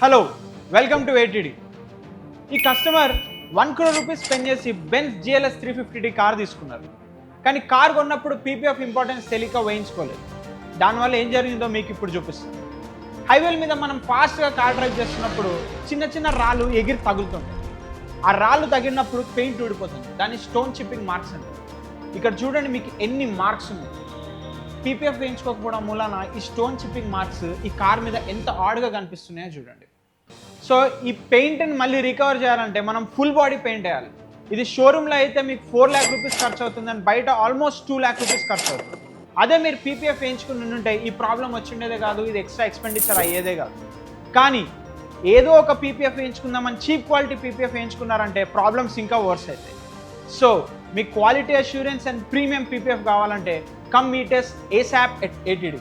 Hello, welcome to ATD. ఈ customer 1 crore rupees spend చేసి Benz GLS 350D car తీసుకున్నారు. కానీ కార్ కొన్నప్పుడు పీపీఎఫ్ ఇంపార్టెన్స్ తెలియక వేయించుకోలేదు. దానివల్ల ఏం జరిగిందో మీకు ఇప్పుడు చూపిస్తాను. హైవేల మీద మనం ఫాస్ట్గా కార్ డ్రైవ్ చేస్తున్నప్పుడు చిన్న చిన్న రాళ్ళు ఎగిరి తగులుతుంటాయి. ఆ రాళ్ళు తగిలినప్పుడు పెయింట్ ఊడిపోతుంది. దాన్ని స్టోన్ చిప్పింగ్ మార్క్స్ అంటారు. ఇక్కడ చూడండి మీకు ఎన్ని మార్క్స్ ఉన్నాయి. పీపీఎఫ్ వేయించుకోకపోవడం మూలన ఈ స్టోన్ చిప్పింగ్ మార్క్స్ ఈ కార్ మీద ఎంత ఆడ్గా కనిపిస్తున్నాయో చూడండి. సో ఈ పెయింట్ని మళ్ళీ రికవర్ చేయాలంటే మనం ఫుల్ బాడీ పెయింట్ వేయాలి. ఇది షోరూంలో అయితే మీకు 4 lakh రూపీస్ ఖర్చు అవుతుంది, అని బయట ఆల్మోస్ట్ 2 lakh రూపీస్ ఖర్చు అవుతుంది. అదే మీరు పీపీఎఫ్ వేయించుకుని ఉంటే ఈ ప్రాబ్లం వచ్చిండేదే కాదు, ఇది ఎక్స్ట్రా ఎక్స్పెండిచర్ అయ్యేదే కాదు. కానీ ఏదో ఒక పీపీఎఫ్ వేయించుకుందామని చీప్ క్వాలిటీ పీపీఎఫ్ వేయించుకున్నారంటే ప్రాబ్లమ్స్ ఇంకా వర్స్ అవుతాయి. సో మీకు quality assurance and premium PPF కావాలంటే come meet us ASAP at ATD.